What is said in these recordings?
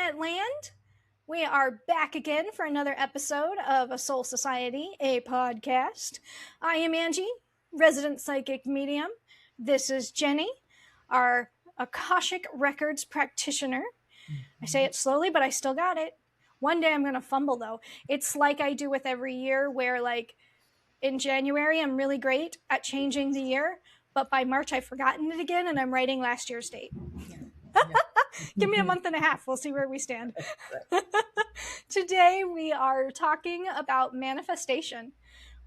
Internet land. We are back again for another episode of A Soul Society, a podcast. I am Angie, resident psychic medium. This is Jenny, our Akashic Records practitioner. I say it slowly, but I still got it. One day I'm going to fumble, though. It's like I do with every year, where, like, in January, I'm really great at changing the year, but by March, I've forgotten it again, and I'm writing last year's date. Give me a month and a half. We'll see where we stand. Today, we are talking about manifestation.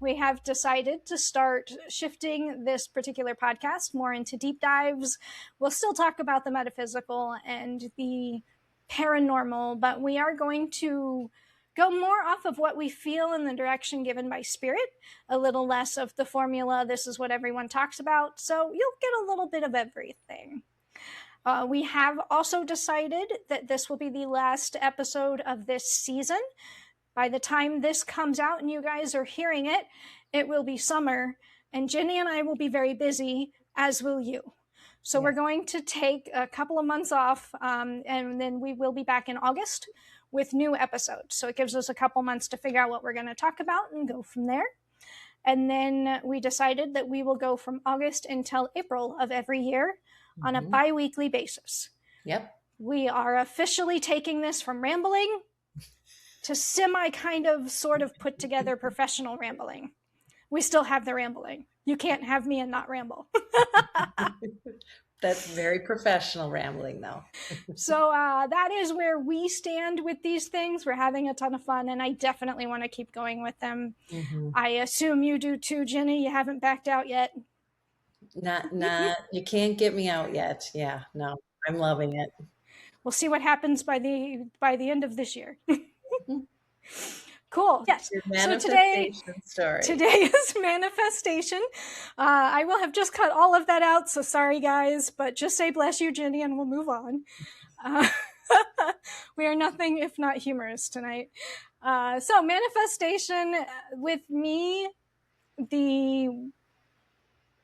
We have decided to start shifting this particular podcast more into deep dives. We'll still talk about the metaphysical and the paranormal, but we are going to go more off of what we feel in the direction given by spirit, a little less of the formula, this is what everyone talks about. So you'll get a little bit of everything. We have also decided that this will be the last episode of this season. By the time this comes out and you guys are hearing it, it will be summer, and Jenny and I will be very busy, as will you. So we're going to take a couple of months off, and then we will be back in August with new episodes. So it gives us a couple months to figure out what we're going to talk about and go from there. And then we decided that we will go from August until April of every year on a bi-weekly basis. Yep. We are officially taking this from rambling to semi kind of sort of put together professional rambling. We still have the rambling. You can't have me and not ramble. That's very professional rambling, though. So that is where we stand with these things. We're having a ton of fun, and I definitely want to keep going with them. I assume you do too, Jenny. You haven't backed out yet. Not, you can't get me out yet. Yeah, no, I'm loving it. We'll see what happens by the end of this year. Cool. Yes. So today is manifestation. I will have just cut all of that out, so sorry guys, but just say bless you, Jenny, and we'll move on. We are nothing if not humorous tonight. So manifestation with me,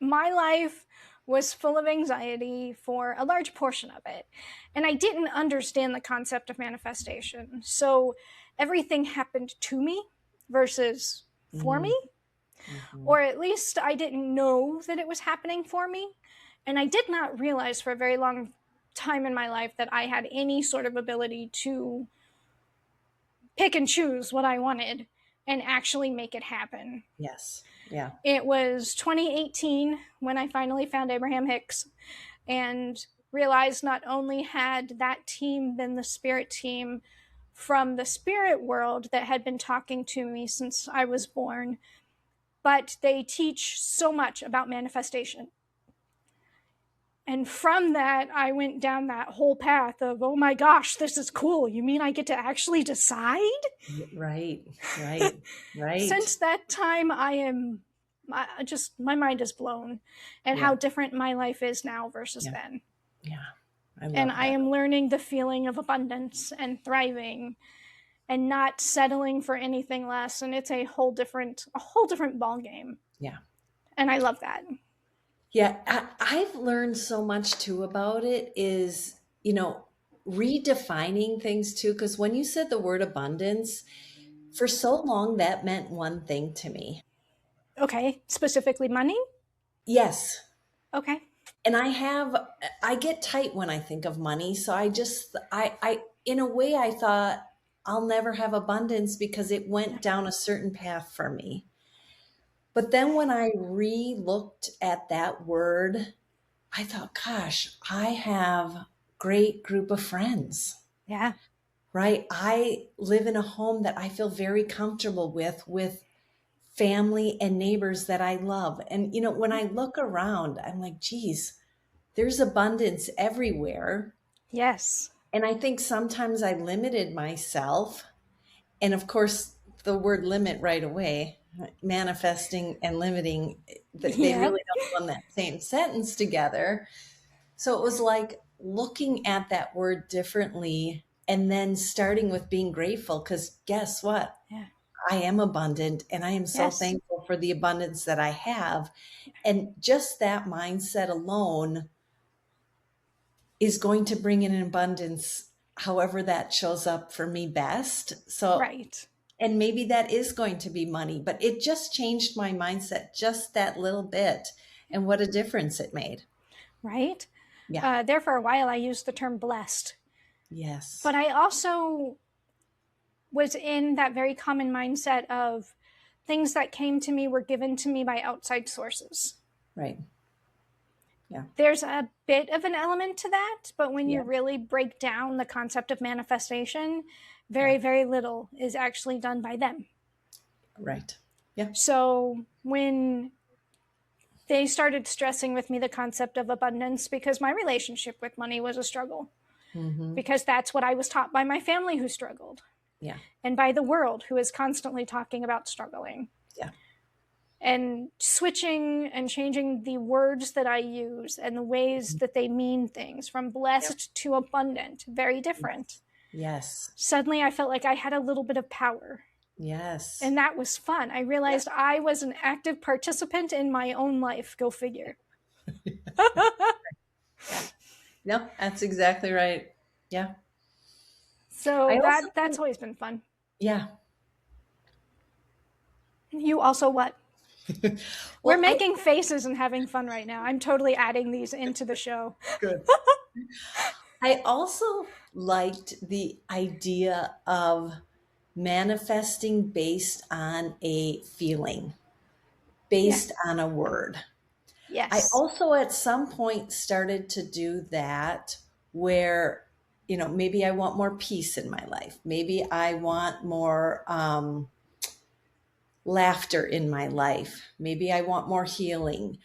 my life was full of anxiety for a large portion of it, and I didn't understand the concept of manifestation. So everything happened to me versus for me, or at least I didn't know that it was happening for me. And I did not realize for a very long time in my life that I had any sort of ability to pick and choose what I wanted and actually make it happen. Yes. Yeah. It was 2018 when I finally found Abraham Hicks and realized not only had that team been the spirit team from the spirit world that had been talking to me since I was born, but they teach so much about manifestation. And from that, I went down that whole path of, oh my gosh, this is cool. You mean I get to actually decide? Right. Since that time, my mind is blown and how different my life is now versus then. Yeah. I am learning the feeling of abundance and thriving and not settling for anything less. And it's a whole different ball game. Yeah. And I love that. Yeah. I've learned so much too about it is, redefining things too. Because when you said the word abundance, for so long, that meant one thing to me. Okay. Specifically money? Yes. Okay. And I get tight when I think of money. So I in a way, I thought I'll never have abundance because it went down a certain path for me. But then when I re-looked at that word, I thought, gosh, I have a great group of friends. Yeah. Right. I live in a home that I feel very comfortable with family and neighbors that I love. And, when I look around, I'm like, geez, there's abundance everywhere. Yes. And I think sometimes I limited myself. And of course, the word limit right away, manifesting and limiting, they really don't go in that same sentence together. So it was like looking at that word differently and then starting with being grateful, because guess what? Yeah. I am abundant and I am so thankful for the abundance that I have. And just that mindset alone is going to bring in an abundance however that shows up for me best. So, Right. and maybe that is going to be money, but it just changed my mindset just that little bit, and what a difference it made. Right. Yeah. There for a while, I used the term blessed, Yes. but I also was in that very common mindset of things that came to me were given to me by outside sources. Right. Yeah. There's a bit of an element to that, but when you Yeah. really break down the concept of manifestation, Yeah. very, very little is actually done by them. Right. Yeah. So when they started stressing with me the concept of abundance, because my relationship with money was a struggle, Mm-hmm. because that's what I was taught by my family who struggled, Yeah. and by the world who is constantly talking about struggling. Yeah. And switching and changing the words that I use and the ways that they mean things, from blessed to abundant, very different. Yes. Suddenly I felt like I had a little bit of power. Yes. And that was fun. I realized I was an active participant in my own life. Go figure. No, that's exactly right. Yeah. So I also that's always been fun. yeah. You also what? Well, We're making faces and having fun right now. I'm totally adding these into the show. good. I also liked the idea of manifesting based on a feeling, based on a word. I Yes. also at some point started to do that where, maybe I want more peace in my life. Maybe I want more laughter in my life. Maybe I want more healing.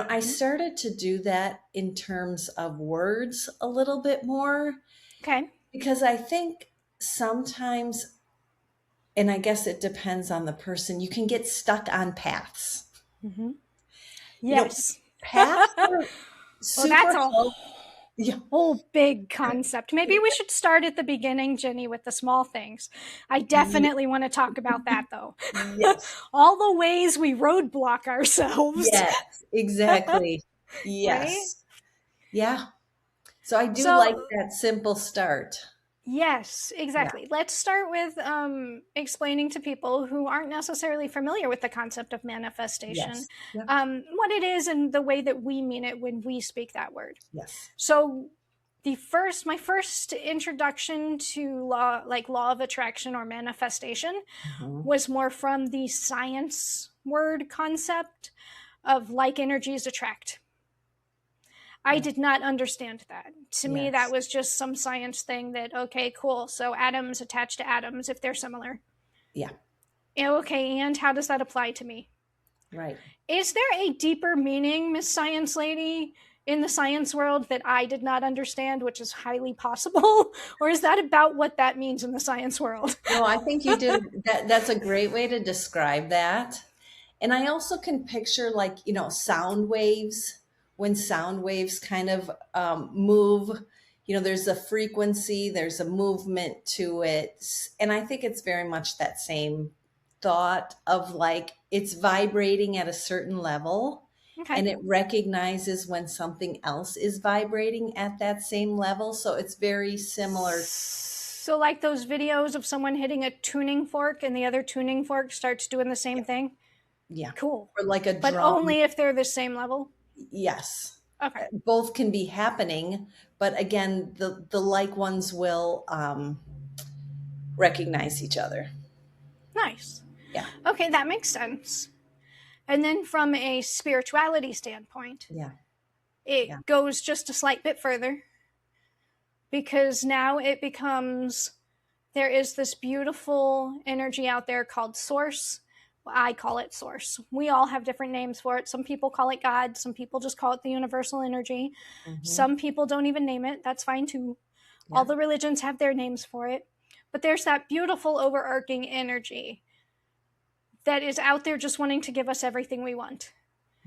I started to do that in terms of words a little bit more, Okay. because I think sometimes, and I guess it depends on the person, you can get stuck on paths. Mm-hmm. You know, Yes. paths are Well, super that's a helpful. Yeah. whole big concept. Maybe we should start at the beginning, Jenny, with the small things. I definitely want to talk about that, though. Yes. All the ways we roadblock ourselves. Yes, exactly. Right? Yes. Yeah. So I do like So, that simple start. yes, Yeah. exactly. Let's start with explaining to people who aren't necessarily familiar with the concept of manifestation Yes. Yeah. what it is and the way that we mean it when we speak that word. Yes. So, my first introduction to law of attraction or manifestation Mhm. was more from the science word concept of like energies attract. I Yeah. did not understand that. To me, that Yes. was just some science thing that, okay, cool. So atoms attach to atoms if they're similar. Yeah. Okay, and how does that apply to me? Right. Is there a deeper meaning, Miss Science Lady, in the science world that I did not understand, which is highly possible? Or is that about what that means in the science world? No, I think you did that. That's a great way to describe that. And I also can picture, like, sound waves, when sound waves kind of move, there's a frequency, there's a movement to it. And I think it's very much that same thought of, like, it's vibrating at a certain level, Okay. and it recognizes when something else is vibrating at that same level. So it's very similar. So, like those videos of someone hitting a tuning fork and the other tuning fork starts doing the same thing? Yeah. Cool. Or like a But drum. only if they're the same level? Yes. Okay. Both can be happening, but again, the like ones will recognize each other. Nice. Yeah. Okay, that makes sense. And then from a spirituality standpoint, Yeah. it Yeah. goes just a slight bit further, because now it becomes there is this beautiful energy out there called source. I call it source. We all have different names for it. Some people call it God. Some people just call it the universal energy. Mm-hmm. Some people don't even name it. That's fine too. Yeah. All the religions have their names for it. But there's that beautiful overarching energy that is out there just wanting to give us everything we want.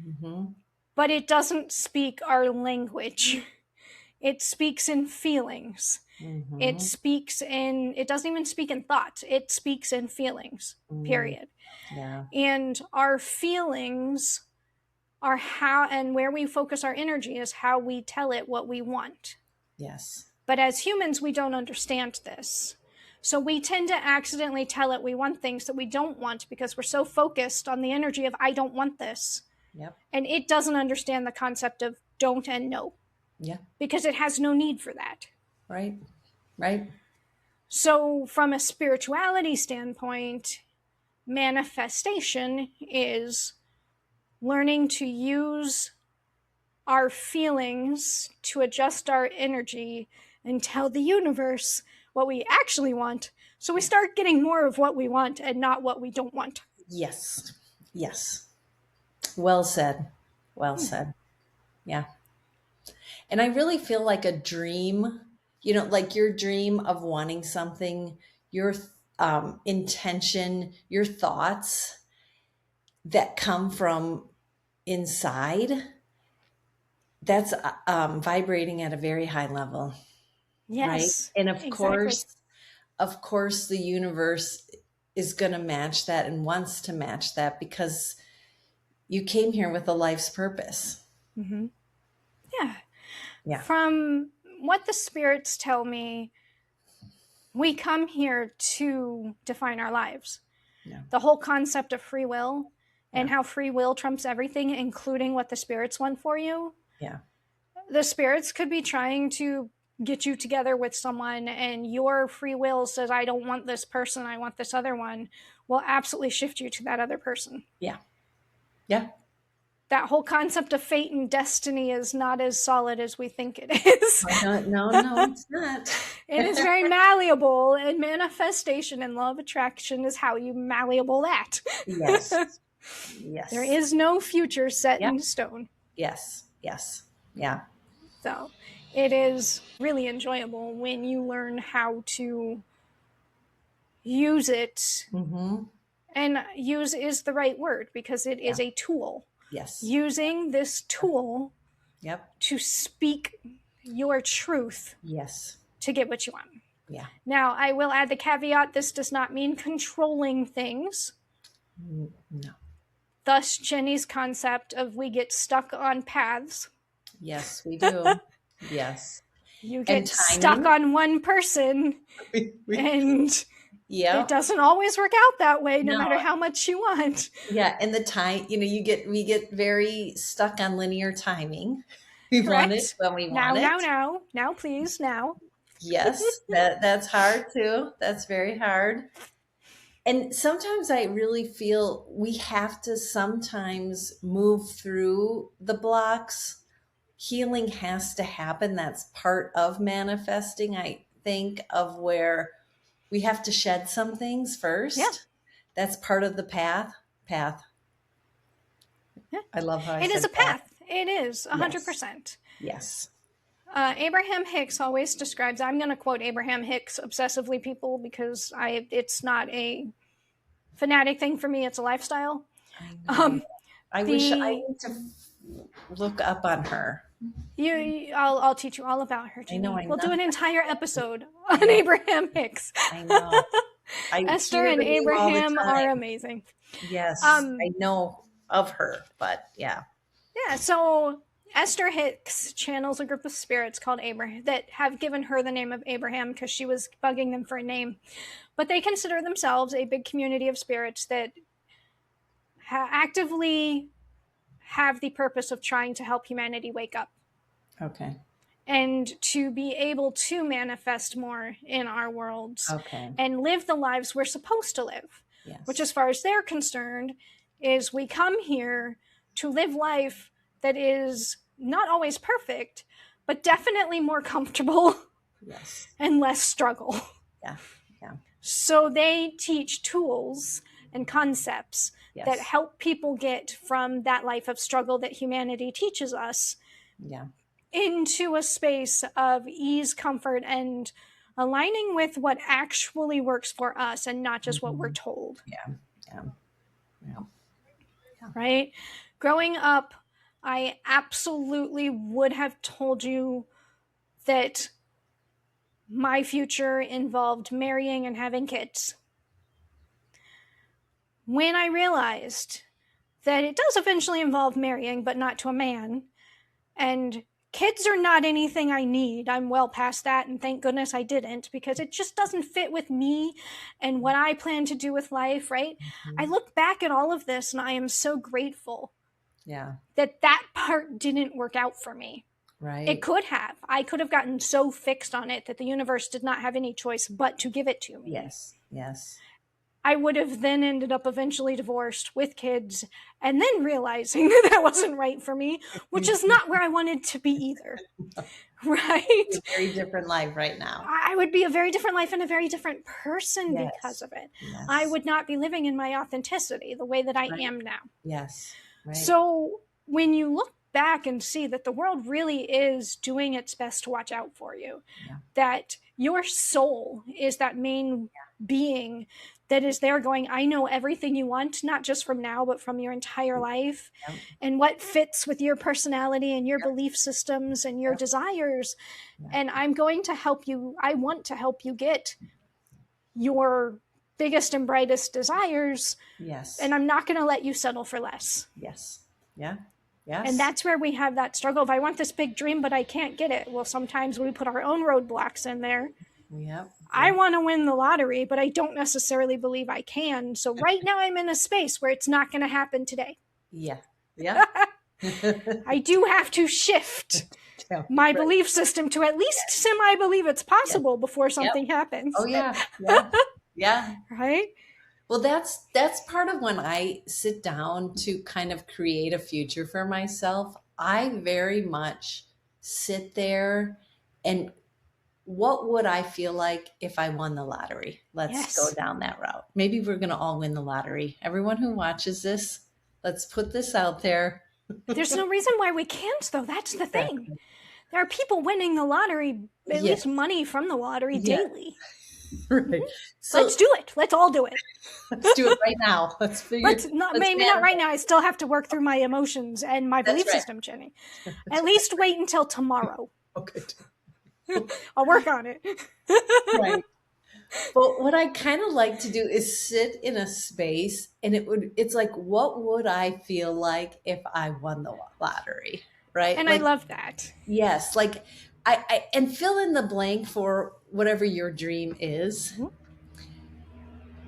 Mm-hmm. But it doesn't speak our language. It speaks in feelings. Mm-hmm. It doesn't even speak in thought. It speaks in feelings, period. Yeah. And our feelings are how, and where we focus our energy is how we tell it what we want. Yes. But as humans, we don't understand this. So we tend to accidentally tell it we want things that we don't want because we're so focused on the energy of I don't want this. Yep. And it doesn't understand the concept of don't and no. Yeah. Because it has no need for that. Right. Right. So from a spirituality standpoint, manifestation is learning to use our feelings to adjust our energy and tell the universe what we actually want. So we start getting more of what we want and not what we don't want. Yes. Yes. Well said. Well said. Yeah. And I really feel like a dream, like your dream of wanting something, your intention, your thoughts that come from inside, that's vibrating at a very high level. Yes. Right. And exactly. of course, the universe is going to match that and wants to match that because you came here with a life's purpose. Mm-hmm. Yeah. Yeah. From what the spirits tell me, we come here to define our lives. Yeah. The whole concept of free will and how free will trumps everything, including what the spirits want for you. Yeah. The spirits could be trying to get you together with someone, and your free will says, I don't want this person, I want this other one, will absolutely shift you to that other person. Yeah. Yeah. That whole concept of fate and destiny is not as solid as we think it is. No, it's not. It is very malleable, and manifestation and law of attraction is how you malleable that. Yes. Yes. There is no future set in stone. Yes. Yes. Yeah. So it is really enjoyable when you learn how to use it. Mm-hmm. And use is the right word because it is a tool. Yes. Using this tool to speak your truth to get what you want. Yeah. Now, I will add the caveat, this does not mean controlling things. No. Thus, Jenny's concept of we get stuck on paths. Yes, we do. Yes. You get stuck on one person and it doesn't always work out that way, no matter how much you want. Yeah, and the time, we get very stuck on linear timing. We want it when we want it. Now, please, now. Yes, that's hard too. That's very hard. And sometimes I really feel we have to sometimes move through the blocks. Healing has to happen. That's part of manifesting, I think, of where we have to shed some things first. Yeah. That's part of the path. Yeah. I love how it is a path. It is 100%. Yes. Abraham Hicks always describes, I'm going to quote Abraham Hicks obsessively, people, because it's not a fanatic thing for me. It's a lifestyle. I wish I need to look up on her. I'll teach you all about her. I know. We'll do an entire episode on Abraham Hicks. I know. Esther and Abraham are amazing. Yes, I know of her, but yeah. Yeah, so Esther Hicks channels a group of spirits called Abraham that have given her the name of Abraham because she was bugging them for a name. But they consider themselves a big community of spirits that actively have the purpose of trying to help humanity wake up. Okay. And to be able to manifest more in our worlds. Okay. And live the lives we're supposed to live. Yes. Which, as far as they're concerned, is we come here to live life that is not always perfect, but definitely more comfortable. Yes. And less struggle. Yeah. Yeah. So they teach tools and concepts that help people get from that life of struggle that humanity teaches us into a space of ease, comfort, and aligning with what actually works for us and not just what we're told. Yeah. Right? Growing up, I absolutely would have told you that my future involved marrying and having kids. When I realized that it does eventually involve marrying, but not to a man, and Kids are not anything I need. I'm well past that, and thank goodness I didn't, because it just doesn't fit with me and what I plan to do with life, right? I look back at all of this and I am so grateful that part didn't work out for me. Right. It could have. I could have gotten so fixed on it that the universe did not have any choice but to give it to me. Yes. I would have then ended up eventually divorced with kids, and then realizing that wasn't right for me, which is not where I wanted to be either. Right? It's a very different life right now. I would be a very different life and a very different person because of it. Yes. I would not be living in my authenticity the way that I am now. Yes. Right. So when you look back and see that the world really is doing its best to watch out for you, that your soul is that main being that is there going, I know everything you want, not just from now, but from your entire life, and what fits with your personality and your belief systems and your desires. And I'm going to help you. I want to help you get your biggest and brightest desires. Yes. And I'm not going to let you settle for less. Yes. Yeah. Yes. And that's where we have that struggle of, I want this big dream, but I can't get it. Well, sometimes we put our own roadblocks in there. Yep. I want to win the lottery, but I don't necessarily believe I can. So right now I'm in a space where it's not going to happen today. Yeah. I do have to shift my belief system to at least semi-believe it's possible before something happens. Oh, yeah. Right? Well, that's part of when I sit down to kind of create a future for myself. I very much sit there and what would I feel like if I won the lottery? Let's go down that route. Maybe we're going to all win the lottery. Everyone who watches this, let's put this out there. There's no reason why we can't, though. That's the thing. There are people winning the lottery, at least money from the lottery daily. Right. So let's do it. Let's all do it. Let's do it right now. Maybe not right now. I still have to work through my emotions and my belief system, Jenny. At least wait until tomorrow. Okay. I'll work on it. Right. But what I kind of like to do is sit in a space and it's like, what would I feel like if I won the lottery? Right. And I love that. Yes. Like I and fill in the blank for whatever your dream is. Mm-hmm.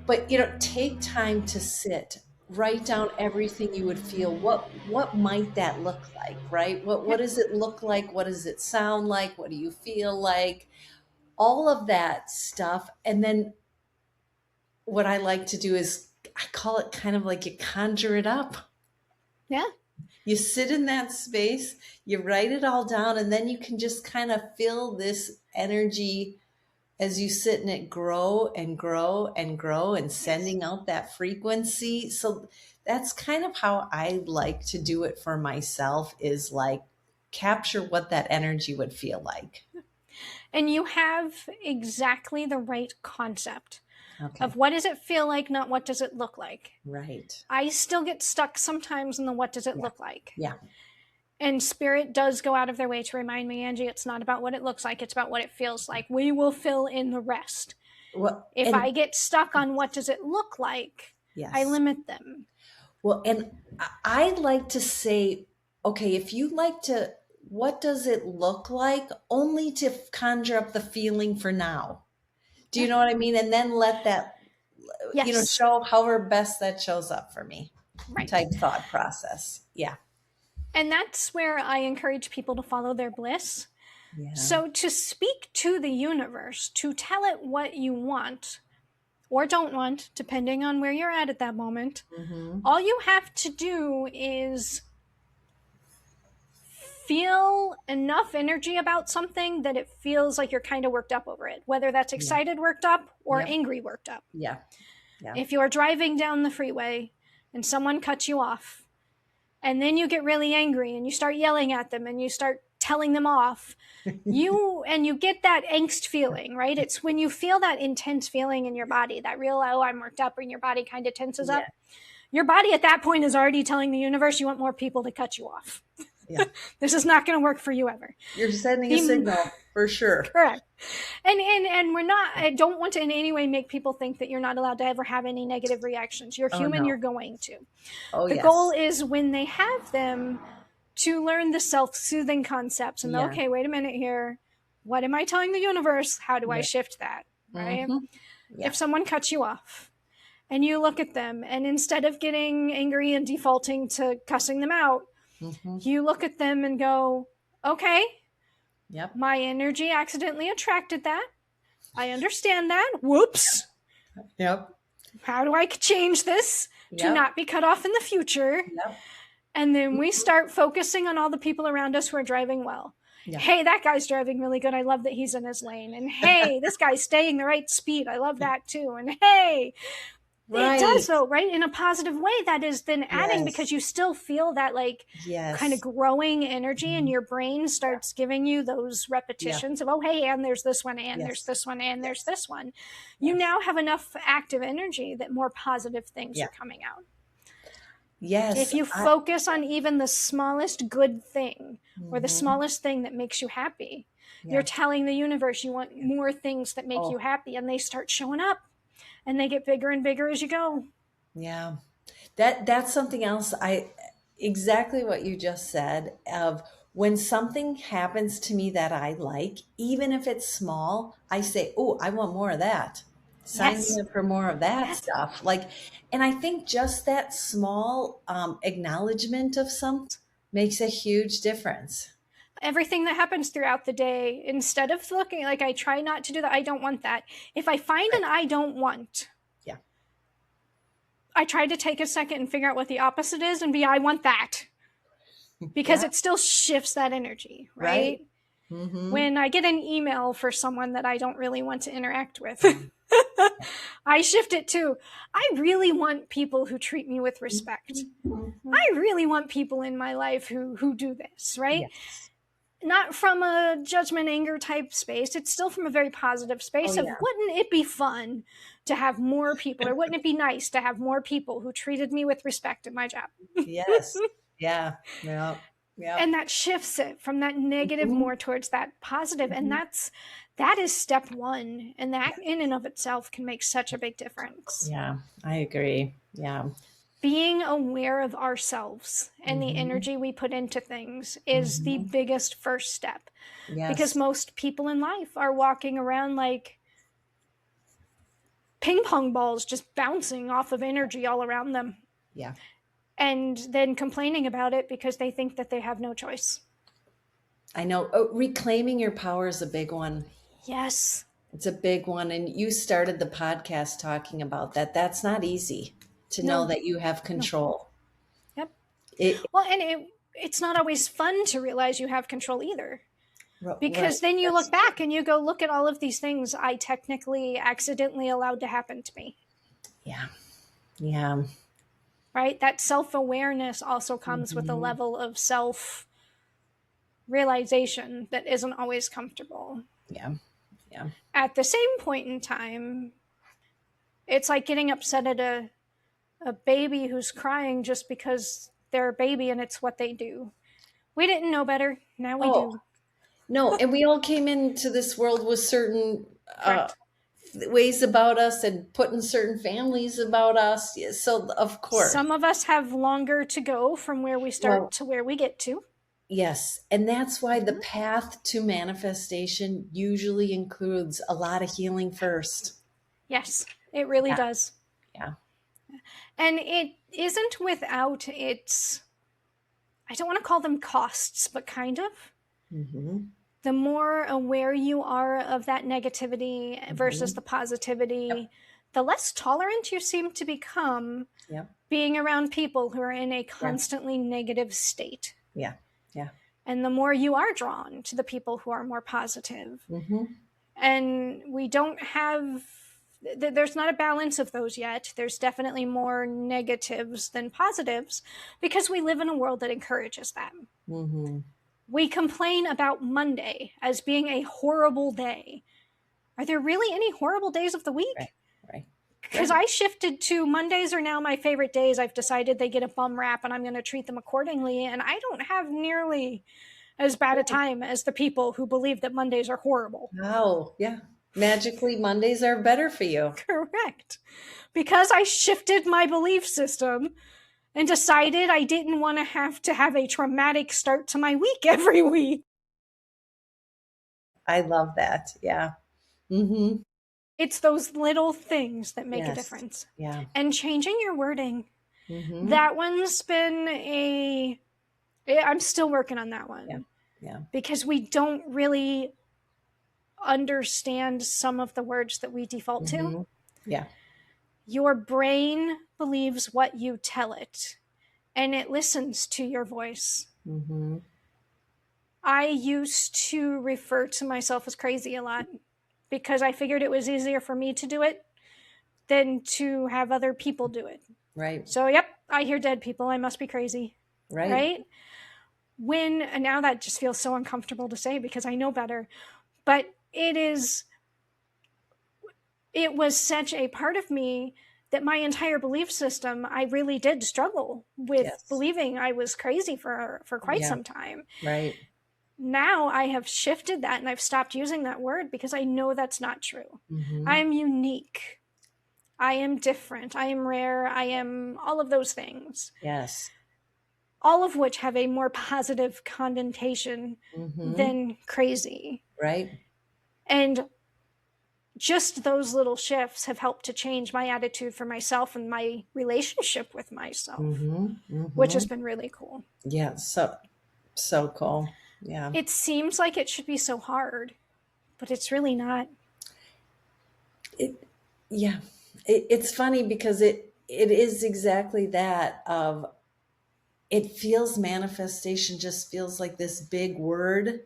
But, take time to sit, write down everything you would feel. What might that look like, right? What does it look like? What does it sound like? What do you feel like? All of that stuff. And then what I like to do is I call it kind of like you conjure it up. Yeah. You sit in that space, you write it all down, and then you can just kind of feel this energy as you sit in it grow and grow and grow and sending out that frequency. So that's kind of how I like to do it for myself, is like capture what that energy would feel like. And you have exactly the right concept of what does it feel like, not what does it look like. Right. I still get stuck sometimes in the what does it look like. Yeah. And Spirit does go out of their way to remind me, Angie, it's not about what it looks like, it's about what it feels like. We will fill in the rest. Well, if I get stuck on what does it look like, I limit them. Well, and I'd like to say, okay, if you like to, what does it look like? Only to conjure up the feeling for now. Do you know what I mean? And then let that, show however best that shows up for me. Right. Type thought process. Yeah. And that's where I encourage people to follow their bliss. Yeah. So to speak to the universe, to tell it what you want or don't want, depending on where you're at that moment, all you have to do is feel enough energy about something that it feels like you're kind of worked up over it, whether that's excited worked up or angry worked up. Yeah. If you're driving down the freeway and someone cuts you off, and then you get really angry and you start yelling at them and you start telling them off, you get that angst feeling, right? It's when you feel that intense feeling in your body, that real, I'm worked up, and your body kind of tenses up. Your body at that point is already telling the universe you want more people to cut you off. Yeah. This is not going to work for you ever. You're sending a signal for sure. Correct. And we're not, I don't want to in any way make people think that you're not allowed to ever have any negative reactions. You're human, you're going to. The goal is when they have them to learn the self-soothing concepts and Yeah. okay, wait a minute here. What am I telling the universe? How do I Yeah. shift that? Right? Yeah. If someone cuts you off and you look at them and instead of getting angry and defaulting to cussing them out, you look at them and go, okay, Yep. my energy accidentally attracted that. I understand that. Whoops. Yep. How do I change this to not be cut off in the future? Yep. And then we start focusing on all the people around us who are driving well. Yeah. Hey, that guy's driving really good. I love that he's in his lane. And hey, this guy's staying the right speed. I love that too. And hey, it does though, right? In a positive way, that is then adding because you still feel that like kind of growing energy and your brain starts giving you those repetitions of, oh, hey, and there's this one, and there's this one, and there's this one. You now have enough active energy that more positive things are coming out. Yes. If you focus on even the smallest good thing or the smallest thing that makes you happy, you're telling the universe you want more things that make you happy, and they start showing up and they get bigger and bigger as you go. Yeah. That's something else. Exactly what you just said of when something happens to me that I like, even if it's small, I say, oh, I want more of that. Sign me up for more of that stuff. Like, and I think just that small acknowledgement of something makes a huge difference. Everything that happens throughout the day, instead of looking like I try not to do that, I don't want that. If I find an I don't want, I try to take a second and figure out what the opposite is and be I want that. Because it still shifts that energy, right? When I get an email for someone that I don't really want to interact with, I shift it to, I really want people who treat me with respect. I really want people in my life who do this, right? Yes. Not from a judgment, anger type space. It's still from a very positive space of wouldn't it be fun to have more people, or wouldn't it be nice to have more people who treated me with respect at my job? Yes. Yeah. Yeah. Yeah. And that shifts it from that negative more towards that positive. And that is step one. And that in and of itself can make such a big difference. Yeah, I agree. Yeah. Being aware of ourselves and the energy we put into things is the biggest first step. Yes. Because most people in life are walking around like ping pong balls just bouncing off of energy all around them. Yeah. And then complaining about it because they think that they have no choice. I know. Oh, reclaiming your power is a big one. Yes. It's a big one. And you started the podcast talking about that. That's not easy to know that you have control. No. Yep. It's not always fun to realize you have control either. Because then you look back and you go, look at all of these things I technically accidentally allowed to happen to me. Yeah. Yeah. Right? That self-awareness also comes with a level of self-realization that isn't always comfortable. Yeah. Yeah. At the same point in time, it's like getting upset at a baby who's crying just because they're a baby and it's what they do. We didn't know better. Now we do. No, and we all came into this world with certain ways about us and putting certain families about us. So, of course. Some of us have longer to go from where we start to where we get to. Yes. And that's why the path to manifestation usually includes a lot of healing first. Yes, it really does. Yeah. And it isn't without its, I don't want to call them costs, but kind of. The more aware you are of that negativity versus the positivity, the less tolerant you seem to become being around people who are in a constantly negative state. Yeah. Yeah. And the more you are drawn to the people who are more positive. And we don't have, there's not a balance of those yet. There's definitely more negatives than positives because we live in a world that encourages that. We complain about Monday as being a horrible day. Are there really any horrible days of the week? Right. Because I shifted to Mondays are now my favorite days. I've decided they get a bum rap and I'm going to treat them accordingly. And I don't have nearly as bad a time as the people who believe that Mondays are horrible. Wow. Yeah. Magically, Mondays are better for you. Correct. Because I shifted my belief system and decided I didn't want to have a traumatic start to my week every week. I love that. Yeah. Mm-hmm. It's those little things that make a Yes. difference. Yeah. And changing your wording. Mm-hmm. That one's been I'm still working on that one. Yeah. Yeah. Because we don't really understand some of the words that we default Mm-hmm. to. Yeah. Your brain believes what you tell it, and it listens to your voice. Mm-hmm. I used to refer to myself as crazy a lot because I figured it was easier for me to do it than to have other people do it. Right. So, yep, I hear dead people. I must be crazy. Right. And now that just feels so uncomfortable to say because I know better. But it was such a part of me that my entire belief system, I really did struggle with Yes. believing I was crazy for quite Yeah. some time. Right. Now I have shifted that and I've stopped using that word because I know that's not true. Mm-hmm. I am unique. I am different. I am rare. I am all of those things. Yes. All of which have a more positive connotation Mm-hmm. than crazy. Right. And just those little shifts have helped to change my attitude for myself and my relationship with myself, Mm-hmm. Mm-hmm. which has been really cool. Yeah. So cool. Yeah. It seems like it should be so hard, but it's really not. Yeah. It's funny because it is exactly that of it feels manifestation just feels like this big word,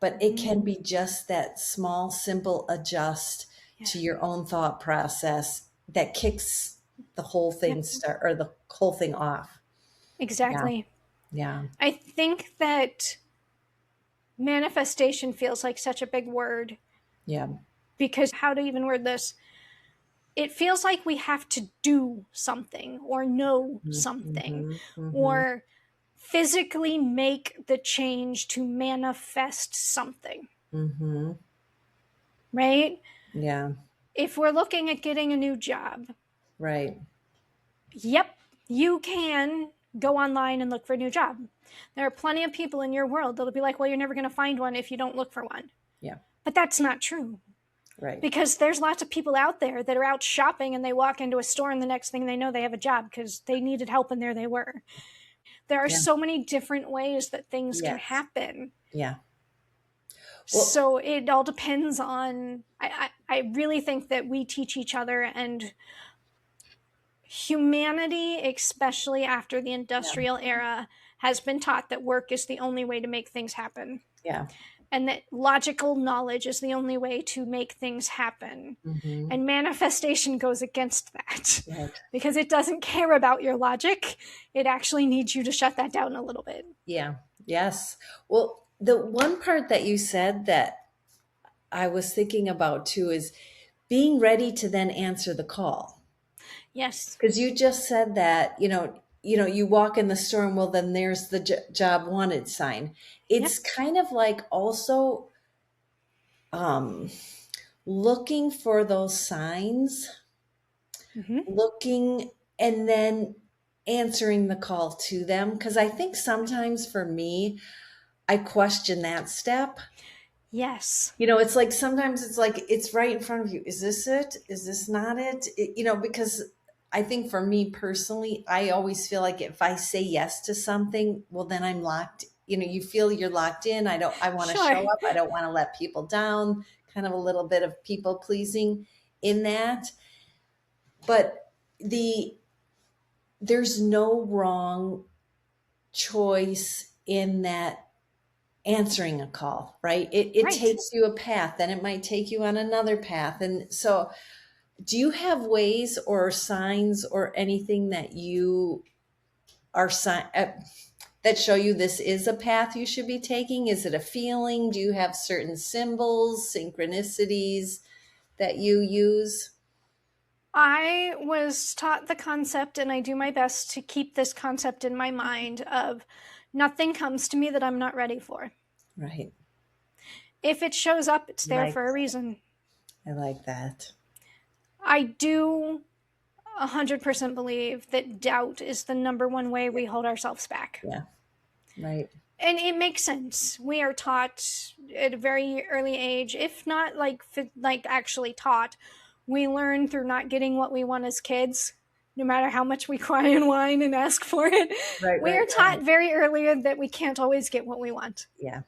but it can be just that small, simple adjust to your own thought process that kicks the whole thing the whole thing off. Exactly. Yeah. I think that manifestation feels like such a big word Yeah. because how to even word this? It feels like we have to do something or know something Mm-hmm. Mm-hmm. or physically make the change to manifest something. Mm-hmm. Right? Yeah. If we're looking at getting a new job, Right. yep, you can go online and look for a new job. There are plenty of people in your world that'll be like, well, you're never going to find one if you don't look for one. Yeah. But that's not true. Right. Because there's lots of people out there that are out shopping and they walk into a store and the next thing they know they have a job because they needed help and there they were. There are so many different ways that things can happen. Yeah. Well, so it all depends on, I really think that we teach each other, and humanity, especially after the industrial era, has been taught that work is the only way to make things happen. Yeah. And that logical knowledge is the only way to make things happen. Mm-hmm. And manifestation goes against that. Right. Because it doesn't care about your logic. It actually needs you to shut that down a little bit. Yeah. Yes. Well, the one part that you said that I was thinking about too is being ready to then answer the call. Yes. Because you just said that, you walk in the store and well, then there's the job wanted sign. It's kind of like also looking for those signs, looking and then answering the call to them. Because I think sometimes for me, I question that step. Yes. It's like sometimes it's like it's right in front of you. Is this it? Is this not it? Because I think for me personally, I always feel like if I say yes to something, well, then I'm locked. You feel you're locked in. I want to show up. I don't want to let people down. Kind of a little bit of people pleasing in that. But there's no wrong choice in that answering a call, right? It takes you a path, then it might take you on another path. And so do you have ways or signs or anything that you are that show you this is a path you should be taking? Is it a feeling? Do you have certain symbols, synchronicities that you use? I was taught the concept, and I do my best to keep this concept in my mind of nothing comes to me that I'm not ready for. Right. If it shows up, it's there for a reason. I like that. I do 100% believe that doubt is the number one way we hold ourselves back. Yeah. Right. And it makes sense. We are taught at a very early age, if not like actually taught, we learn through not getting what we want as kids, no matter how much we cry and whine and ask for it. Right. We are taught very early that we can't always get what we want. Yeah.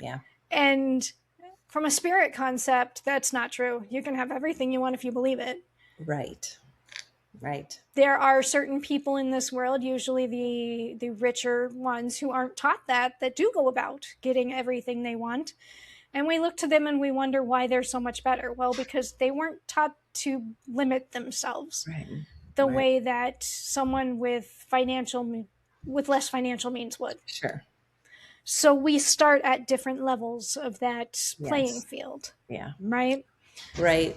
Yeah. And from a spirit concept, that's not true. You can have everything you want if you believe it. Right. Right. There are certain people in this world, usually the richer ones, who aren't taught that do go about getting everything they want. And we look to them and we wonder why they're so much better. Well, because they weren't taught to limit themselves the way that someone with less financial means would. Sure. So we start at different levels of that playing field. Yeah. Right? Right.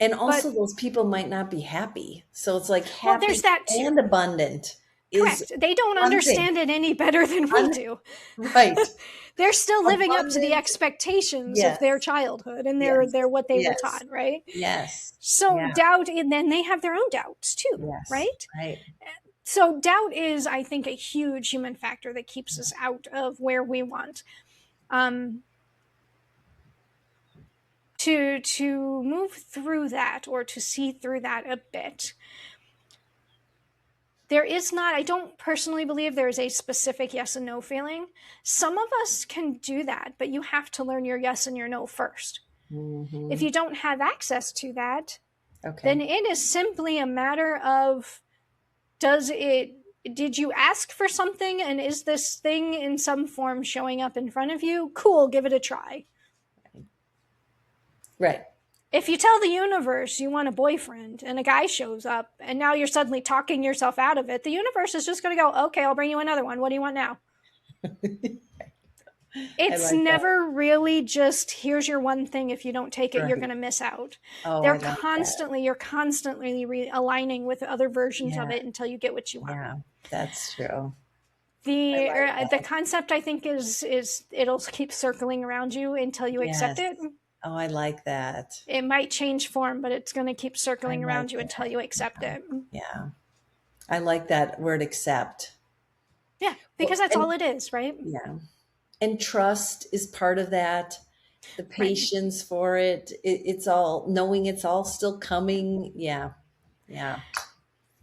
And also those people might not be happy. So it's like happy there's that too. And abundant. Correct. They don't understand it any better than we do. Right. They're still living up to the expectations of their childhood, and they're what they were taught, right? Yes. So doubt, and then they have their own doubts too, right? Right. So doubt is, I think, a huge human factor that keeps us out of where we want. To move through that, or to see through that a bit, I don't personally believe there is a specific yes and no feeling. Some of us can do that, but you have to learn your yes and your no first. Mm-hmm. If you don't have access to that, then it is simply a matter of, did you ask for something, and is this thing in some form showing up in front of you? Cool, give it a try. Right. If you tell the universe you want a boyfriend and a guy shows up and now you're suddenly talking yourself out of it, the universe is just going to go, okay, I'll bring you another one. What do you want now? It's never really just, here's your one thing. If you don't take it, you're going to miss out. You're constantly realigning with other versions of it until you get what you want. Yeah, that's true. The concept, I think, is it'll keep circling around you until you accept it. Oh, I like that. It might change form, but it's going to keep circling around you until you accept it. Yeah. I like that word, accept. Yeah, because that's all it is, right? Yeah. And trust is part of that. The patience for it. It's all knowing it's all still coming. Yeah. Yeah.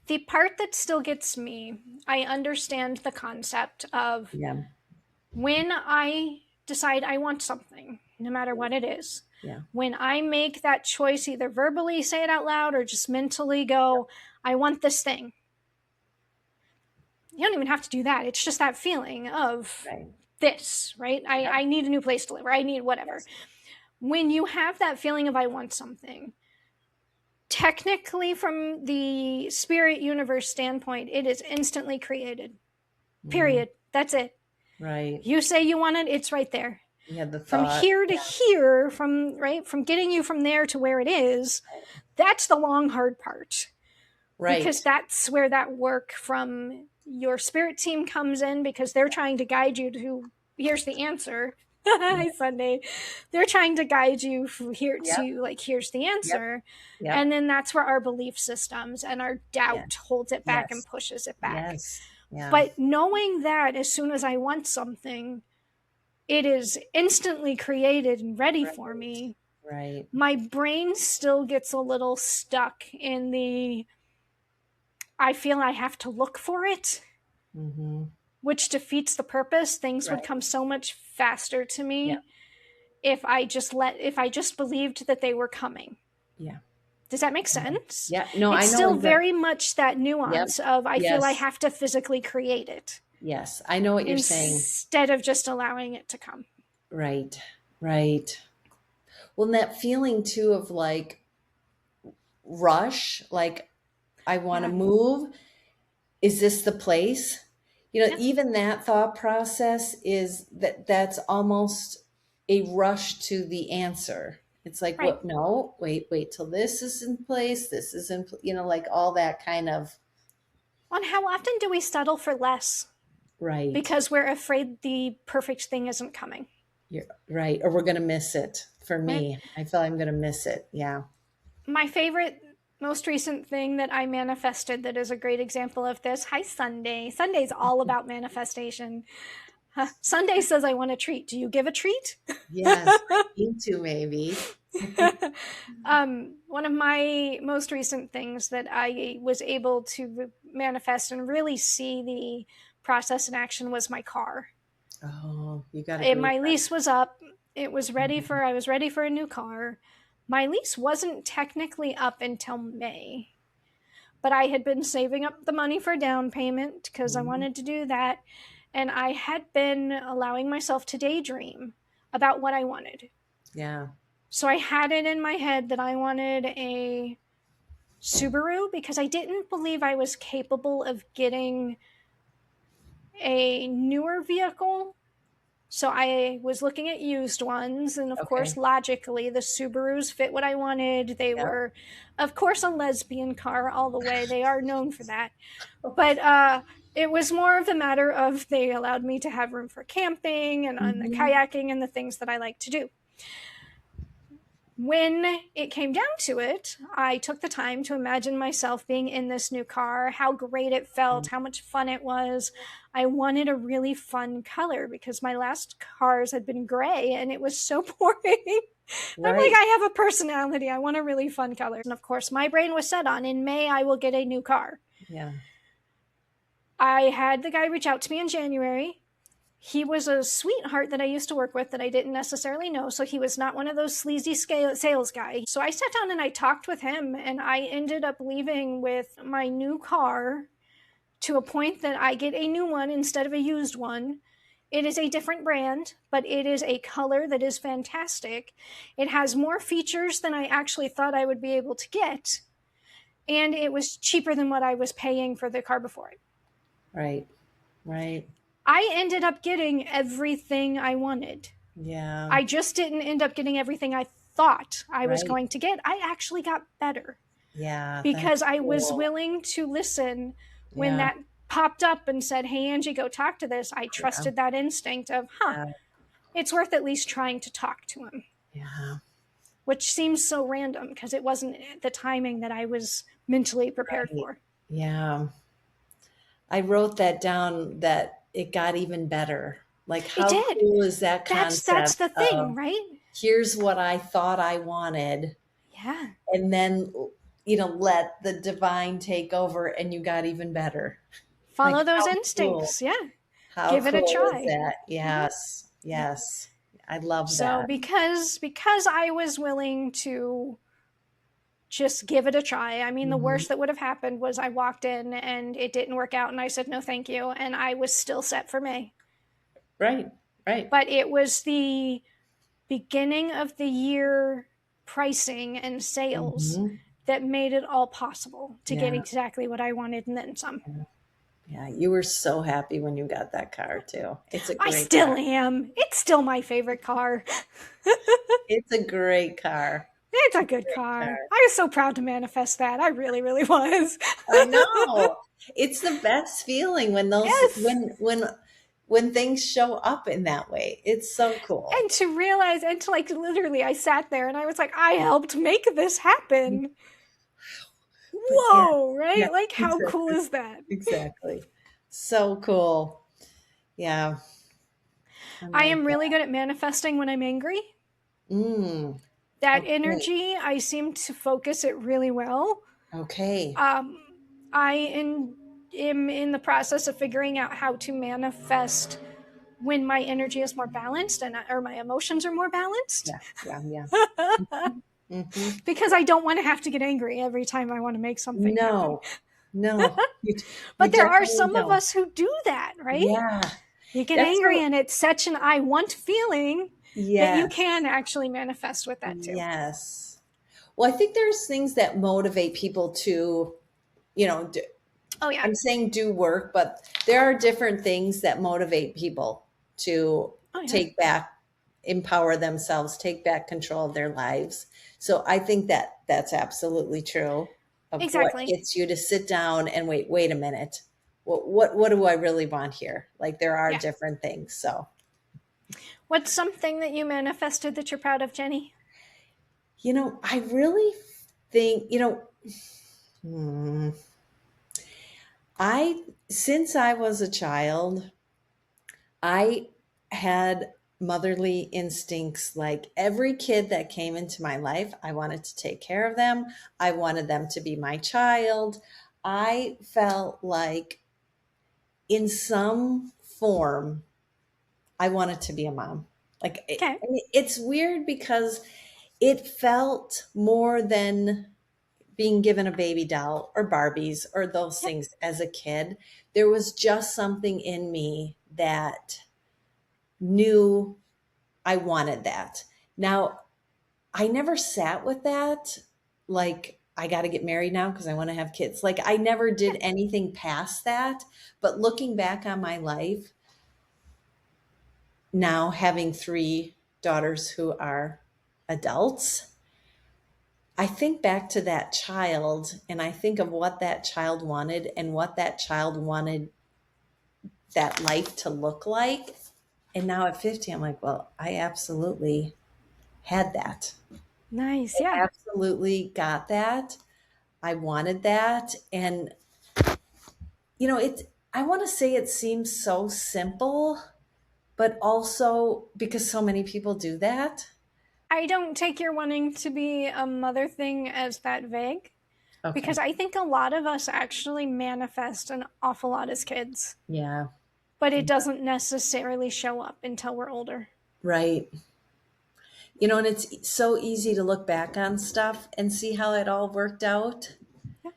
The part that still gets me, I understand the concept of when I decide I want something, no matter what it is. Yeah. When I make that choice, either verbally say it out loud or just mentally go, I want this thing. You don't even have to do that. It's just that feeling of this, right? I need a new place to live, or I need whatever. Yes. When you have that feeling of I want something, technically from the spirit universe standpoint, it is instantly created. Period. That's it. Right. You say you want it, it's right there. Yeah, the thought. From here to here, from getting you from there to where it is, that's the long, hard part. Right. Because that's where that work from your spirit team comes in, because they're trying to guide you to, here's the answer. Hi, Sunday. They're trying to guide you from here to, like, here's the answer. Yep. And then that's where our belief systems and our doubt holds it back and pushes it back. Yes. Yeah. But knowing that as soon as I want something, it is instantly created and ready for me. Right. My brain still gets a little stuck in the, I feel I have to look for it, which defeats the purpose. Things would come so much faster to me if I just believed that they were coming. Yeah. Does that make sense? Yeah. No, it's I know. Still very much that nuance of I feel I have to physically create it. Yes, I know what you're saying. Instead of just allowing it to come. Right, right. Well, and that feeling too of like rush, like I want to move. Is this the place? You know, even that thought process is that's almost a rush to the answer. It's like, what? No, wait till this is in place. This is in, like all that kind of. On how often do we settle for less? Right. Because we're afraid the perfect thing isn't coming. You're right. Or we're going to miss it. For me, I feel I'm going to miss it. Yeah. My favorite most recent thing that I manifested that is a great example of this. Hi, Sunday. Sunday's all about manifestation. Sunday says, I want a treat. Do you give a treat? Yes, I need to maybe. One of my most recent things that I was able to manifest and really see the process in action was my car. Oh, you got a great My car. lease was up. It was ready Mhm. for, I was ready for a new car. My lease wasn't technically up until May, but I had been saving up the money for down payment because I Mhm. wanted to do that. And I had been allowing myself to daydream about what I wanted. Yeah. So I had it in my head that I wanted a Subaru because I didn't believe I was capable of getting a newer vehicle. So I was looking at used ones, and of course, Okay. logically, the Subarus fit what I wanted. They Yep. were, of course, a lesbian car all the way. They are known for that. But it was more of a matter of they allowed me to have room for camping and on the Mhm. kayaking and the things that I like to do. When it came down to it, I took the time to imagine myself being in this new car, how great it felt, how much fun it was. I wanted a really fun color because my last cars had been gray and it was so boring. I'm like, Right. I have a personality. I want a really fun color. And of course, my brain was set on in May, I will get a new car. Yeah. I had the guy reach out to me in January. He was a sweetheart that I used to work with that I didn't necessarily know. So he was not one of those sleazy sales guys. So I sat down and I talked with him, and I ended up leaving with my new car to a point that I get a new one instead of a used one. It is a different brand, but it is a color that is fantastic. It has more features than I actually thought I would be able to get. And it was cheaper than what I was paying for the car before it. Right. Right. I ended up getting everything I wanted. Yeah. I just didn't end up getting everything I thought I was Right. going to get. I actually got better Yeah. because That's I was cool. willing to listen when Yeah. that popped up and said, Hey, Angie, go talk to this. I Yeah. trusted that instinct of, Yeah. it's worth at least trying to talk to him, Yeah. which seems so random because it wasn't the timing that I was mentally prepared Right. for. Yeah. I wrote that down that it got even better. Like, It how did. cool is that That's concept the thing, of right? here's what I thought I wanted, Yeah. and then, let the divine take over and you got even better. Like, Follow those how cool. instincts. Yeah. How Give it a cool is try. that? Mm-hmm. Yes. Yes. I love So that. because I was willing to just give it a try. I mean, the Mhm. worst that would have happened was I walked in and it didn't work out and I said no thank you and I was still set for May. Right. Right. But it was the beginning of the year pricing and sales Mhm. that made it all possible to get Yeah. exactly what I wanted and then some. Yeah. Yeah. You were so happy when you got that car too. It's a I great still car. am. It's still my favorite car. It's a great car. It's a It's a good great car. car. I was so proud to manifest that. I really, really was. I know. It's the best feeling when those Yes. when things show up in that way. It's so cool. And to realize, and to like literally, I sat there and I was like, I helped make this happen. But yeah, Whoa, yeah, right? Like, how cool exactly. is that? Exactly. So cool. Yeah. I I like am really that. good at manifesting when I'm angry. Mm. That Okay. energy, I seem to focus it really well. Okay. Um, am in the process of figuring out how to manifest when my energy is more balanced and or my emotions are more balanced. Yeah. Yeah. Yeah. Hmm. Because I don't want to have to get angry every time I want to make something happen. No. No. You But there are definitely some of don't. us who do that, right? Yeah. You get That's angry what. and it's such an I want feeling that you Yes. can actually manifest with that too. Yes. Well, I think there's things that motivate people to, you know, do, Oh, yeah. I'm saying do work, but there are different things that motivate people to Oh, yeah. take back, empower themselves, take back control of their lives. So I think that that's absolutely true of what Exactly. gets you to sit down and wait a minute. What do I really want here? Like there are Yeah. different things. So, What's something that you manifested that you're proud of, Jenny? I really think, Hmm. Since I was a child, I had motherly instincts. Like every kid that came into my life, I wanted to take care of them. I wanted them to be my child. I felt like in some form, I wanted to be a mom. Like Okay. it's weird because it felt more than being given a baby doll or Barbies or those Yep. things as a kid. There was just something in me that knew I wanted that. Now, I never sat with that. Like, I got to get married now because I want to have kids. Like, I never did anything past that. But looking back on my life, now having three daughters who are adults, I think back to that child and I think of what that child wanted and what that child wanted that life to look like. And now at 50, I'm like, well, I absolutely had that. Nice. I Yeah. absolutely got that. I wanted that. And, I want to say it seems so simple, but also because so many people do that. I don't take your wanting to be a mother thing as that vague because Okay. I think a lot of us actually manifest an awful lot as kids, Yeah. but it doesn't necessarily show up until we're older. Right. And it's so easy to look back on stuff and see how it all worked out, Yeah.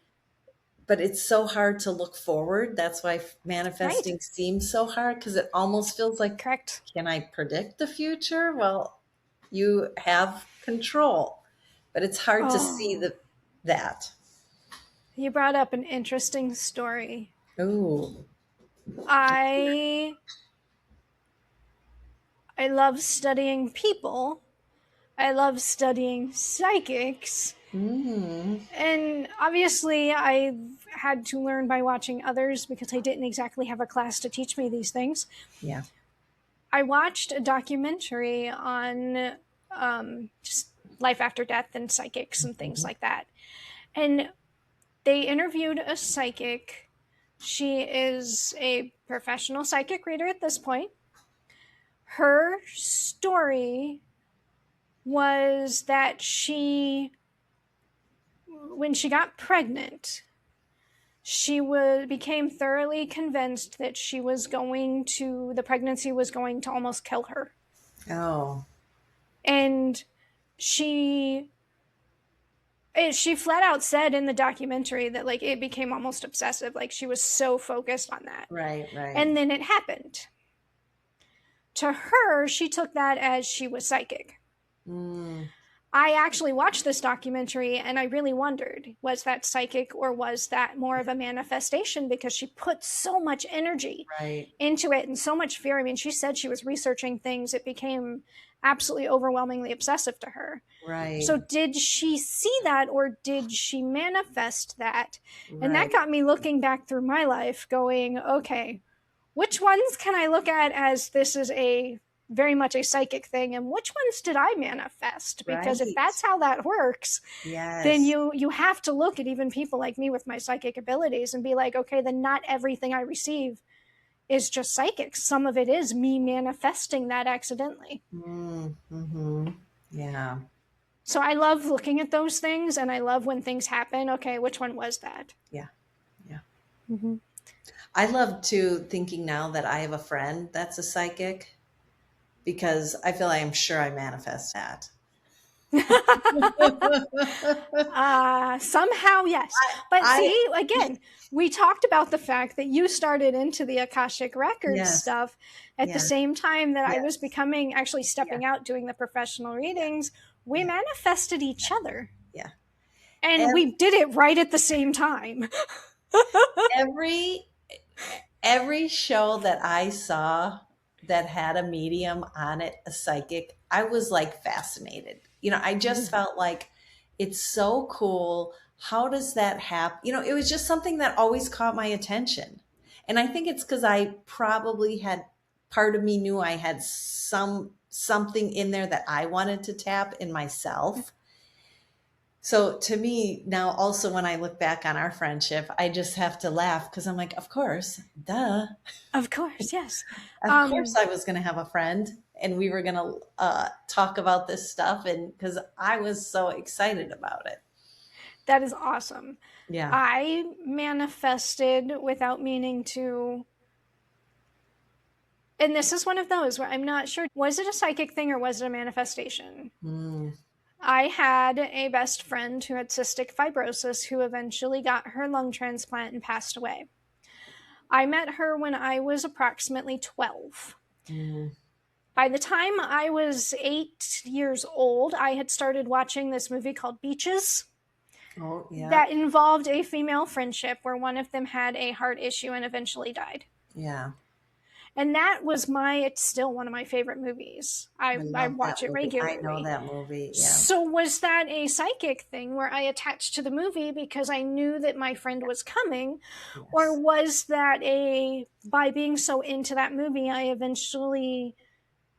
but it's so hard to look forward. That's why Right. manifesting seems so hard because it almost feels like, Correct. can I predict the future? Well, you have control, but it's hard to see Oh, that. you brought up an interesting story. Ooh. I I love studying people. I love studying psychics. Mm. And obviously, I had to learn by watching others because I didn't exactly have a class to teach me these things. Yeah. I watched a documentary on just life after death and psychics and things Mhm. like that. And they interviewed a psychic. She is a professional psychic reader at this point. Her story was that when she got pregnant, became thoroughly convinced that the pregnancy was going to almost kill her. Oh. And she she flat out said in the documentary that like it became almost obsessive, like she was so focused on that. Right, right. And then it happened. To her, she took that as she was psychic. Mm. I actually watched this documentary and I really wondered, was that psychic or was that more of a manifestation? Because she put so much energy Right, into it and so much fear. I mean, she said she was researching things, it became absolutely overwhelmingly obsessive to her. right, So, did she see that or did she manifest that? And that right, got me looking back through my life, going, okay, which ones can I look at as this is a very much a psychic thing and which ones did I manifest? Because if right. that's how that works, then Yes, you have to look at even people like me with my psychic abilities and be like, okay, then not everything I receive is just psychic. Some of it is me manifesting that accidentally. mm-hmm. Yeah, So I love looking at those things and I love when things happen. Okay, which one was that? yeah, yeah. Mm-hmm. I love to thinking now that I have a friend that's a psychic because I feel I am sure I manifest that. Somehow, yes. But I, see, again, we talked about the fact that you started into the Akashic Records yes, stuff at the yes, same time that I was yes, becoming actually yeah, stepping out doing the professional yeah, readings. We yeah, manifested each other yeah. and Ev- we did it right at the same time. Every every show that I saw that had a medium on it, a psychic, I was like fascinated. I just felt like it's so cool. How does that happen? It was just something that always caught my attention. And I think it's because I probably had part of me knew I had something in there that I wanted to tap in myself. So to me now, also when I look back on our friendship, I just have to laugh because I'm like, of course, duh. Of course, yes. Of course I was going to have a friend and we were going to talk about this stuff. And because I was so excited about it. That is awesome. Yeah. I manifested without meaning to. And this is one of those where I'm not sure, was it a psychic thing or was it a manifestation? I had a best friend who had cystic fibrosis who eventually got her lung transplant and passed away. I met her when I was approximately 12. By the time I was 8 years old, I had started watching this movie called Beaches. Oh, yeah. That involved a female friendship where one of them had a heart issue and eventually died. Yeah. And that was it's still one of my favorite movies. I watch it regularly. I know that movie, yeah. So was that a psychic thing where I attached to the movie because I knew that my friend was coming? Yes. Or was that by being so into that movie, I eventually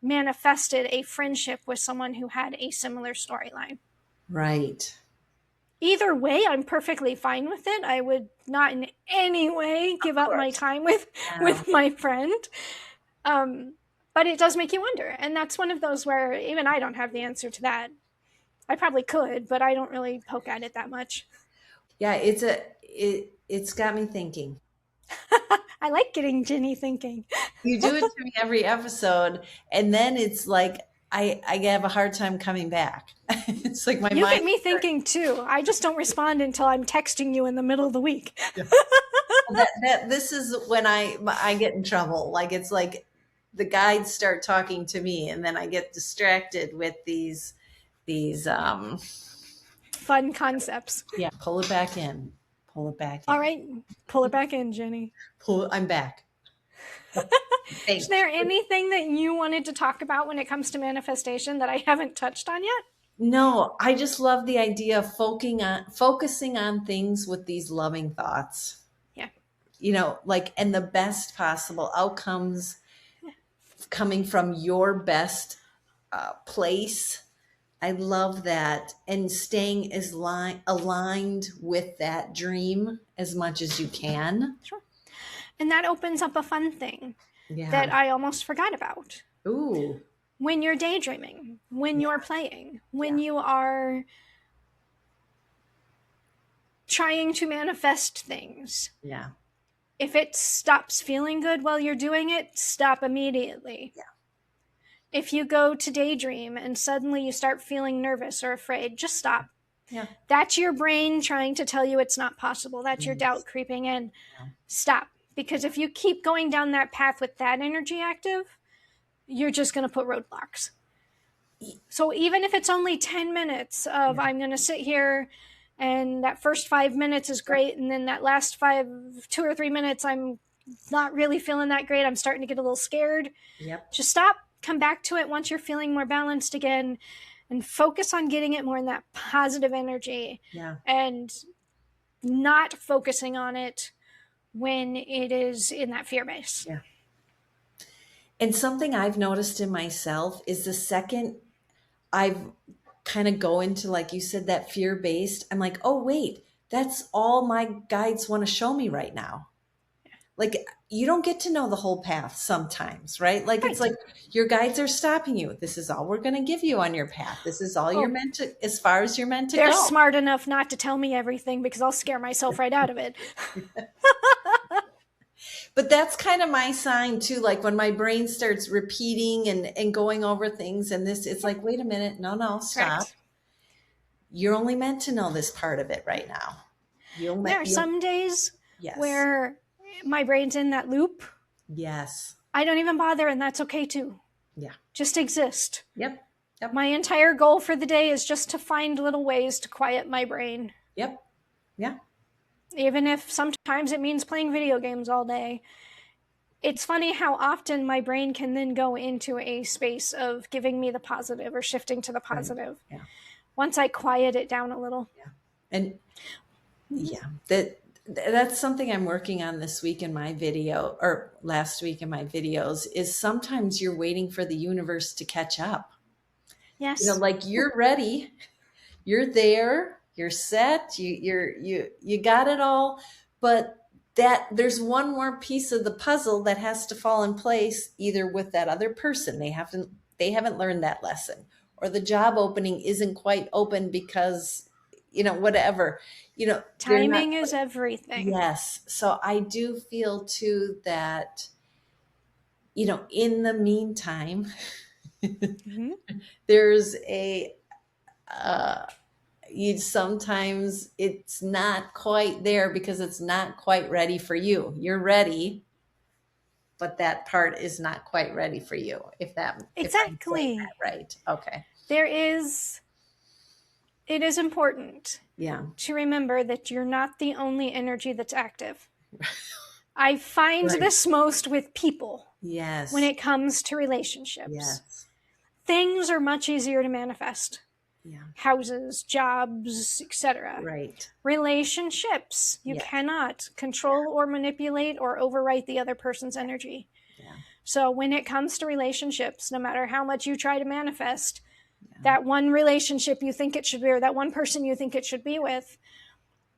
manifested a friendship with someone who had a similar storyline? Right. Either way, I'm perfectly fine with it. I would not in any way give up my time with my friend. But it does make you wonder. And that's one of those where even I don't have the answer to that. I probably could, but I don't really poke at it that much. Yeah, it's got me thinking. I like getting Ginny thinking. You do it to me every episode, and then it's like I have a hard time coming back. It's like my mind. You get me thinking too. I just don't respond until I'm texting you in the middle of the week. This is when I get in trouble. Like it's like the guides start talking to me, and then I get distracted with these fun concepts. Yeah, pull it back in. Pull it back in. All right, pull it back in, Jenny. I'm back. Is there anything that you wanted to talk about when it comes to manifestation that I haven't touched on yet? No, I just love the idea of focusing on things with these loving thoughts. Yeah. You know, like, and the best possible outcomes coming from your best place. I love that. And staying as aligned with that dream as much as you can. Sure. And that opens up a fun thing that I almost forgot about. Ooh. When you're daydreaming, when you're playing, when you are trying to manifest things. Yeah. If it stops feeling good while you're doing it, stop immediately. Yeah. If you go to daydream and suddenly you start feeling nervous or afraid, just stop. Yeah. That's your brain trying to tell you it's not possible. That's your doubt creeping in. Yeah. Stop. Because if you keep going down that path with that energy active, you're just going to put roadblocks. So even if it's only 10 minutes of I'm going to sit here and that first 5 minutes is great, and then that last 2 or 3 minutes, I'm not really feeling that great. I'm starting to get a little scared. Yep. Just stop, come back to it once you're feeling more balanced again, and focus on getting it more in that positive energy. Yeah. And not focusing on it when it is in that fear base. Yeah. And something I've noticed in myself is the second I've kind of go into, like you said, that fear-based, I'm like, oh, wait, that's all my guides want to show me right now. Yeah. Like, you don't get to know the whole path sometimes, right? Like, right. It's like your guides are stopping you. This is all we're going to give you on your path. This is all you're meant to, as far as you're meant to go. They're smart enough not to tell me everything because I'll scare myself right out of it. But that's kind of my sign too. Like when my brain starts repeating and going over things and this, it's like, wait a minute. No, stop. Correct. You're only meant to know this part of it right now. There are some days where my brain's in that loop. Yes. I don't even bother, and that's okay too. Yeah. Just exist. Yep. My entire goal for the day is just to find little ways to quiet my brain. Yep. Yeah. Even if sometimes it means playing video games all day. It's funny how often my brain can then go into a space of giving me the positive or shifting to the positive. Right. Yeah. Once I quiet it down a little. Yeah. And that's something I'm working on this week in my video, or last week in my videos, is sometimes you're waiting for the universe to catch up. Yes. You know, like you're ready, you're there, you're set, you got it all, but that there's one more piece of the puzzle that has to fall in place, either with that other person. They haven't learned that lesson, or the job opening isn't quite open because, whatever, Timing is everything. yes. So I do feel too that, in the meantime, Mm-hmm. there's sometimes it's not quite there because it's not quite ready for you. You're ready, but that part is not quite ready for you. If I'm Exactly. saying that right. Okay. It is important Yeah. to remember that you're not the only energy that's active. I find Right. this most with people Yes. when it comes to relationships. Yes. Things are much easier to manifest. Yeah. Houses, jobs, etc. Right. Relationships, you Yeah. cannot control or manipulate or overwrite the other person's energy. Yeah. So when it comes to relationships, no matter how much you try to manifest, Yeah. that one relationship you think it should be, or that one person you think it should be with,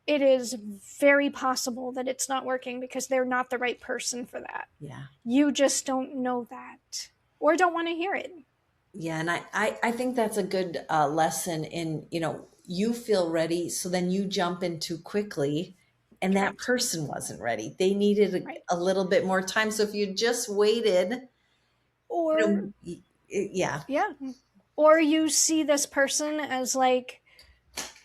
it is very possible that it's not working because they're not the right person for that. Yeah. You just don't know that or don't want to hear it. Yeah. And I think that's a good lesson in, you feel ready. So then you jump in too quickly, and that person wasn't ready. They needed a little bit more time. So if you just waited, or yeah. Or you see this person as like,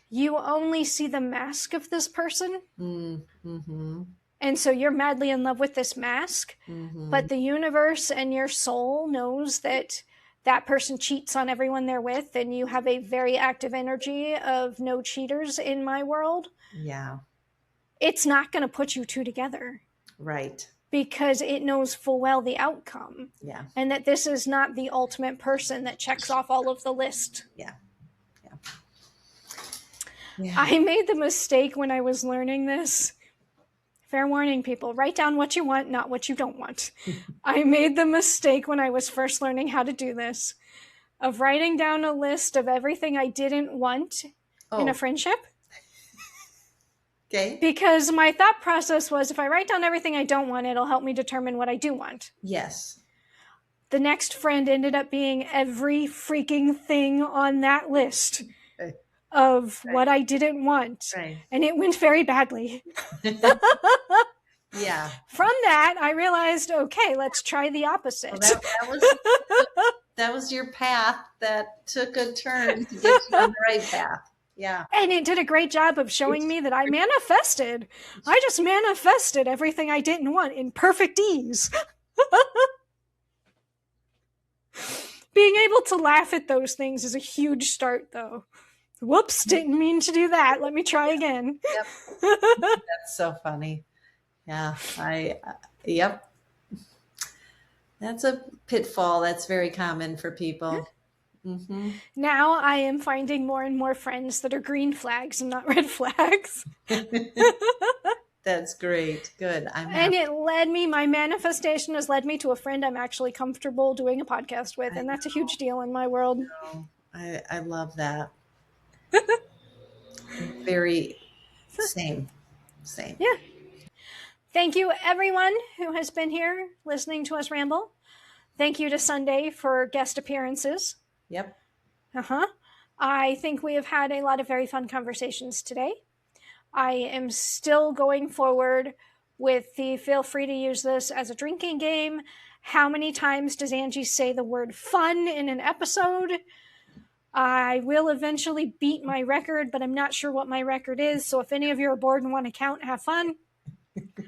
you only see the mask of this person. Mm-hmm. And so you're madly in love with this mask, Mm-hmm. but the universe and your soul knows that that person cheats on everyone they're with, and you have a very active energy of no cheaters in my world. Yeah. It's not going to put you two together. Right. Because it knows full well the outcome. Yeah. And that this is not the ultimate person that checks off all of the list. Yeah. Yeah. I made the mistake when I was learning this. Fair warning, people, write down what you want, not what you don't want. I made the mistake when I was first learning how to do this of writing down a list of everything I didn't want in a friendship. Okay. Because my thought process was, if I write down everything I don't want, it'll help me determine what I do want. Yes. The next friend ended up being every freaking thing on that list of what I didn't want. Right. And it went very badly. Yeah. From that, I realized, okay, let's try the opposite. Well, that was your path that took a turn to get you on the right path. Yeah. And it did a great job of showing me that I manifested. I just manifested everything I didn't want in perfect ease. Being able to laugh at those things is a huge start, though. Whoops, didn't mean to do that. Let me try again. Yep. That's so funny. Yeah. Yep. That's a pitfall that's very common for people. Mm-hmm. Now I am finding more and more friends that are green flags and not red flags. That's great. Good. And it led me, my manifestation has led me to a friend I'm actually comfortable doing a podcast with. And that's a huge deal in my world. I love that. Very same. Yeah. Thank you, everyone who has been here listening to us ramble. Thank you to Sunday for guest appearances. Yep. I think we have had a lot of very fun conversations today. I am still going forward with the feel free to use this as a drinking game. How many times does Angie say the word fun in an episode? I will eventually beat my record, but I'm not sure what my record is. So if any of you are bored and want to count, have fun.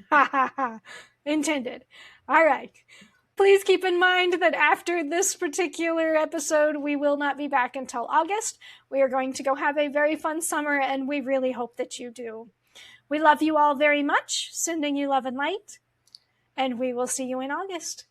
Ha ha ha. Intended. All right. Please keep in mind that after this particular episode, we will not be back until August. We are going to go have a very fun summer, and we really hope that you do. We love you all very much, sending you love and light, and we will see you in August.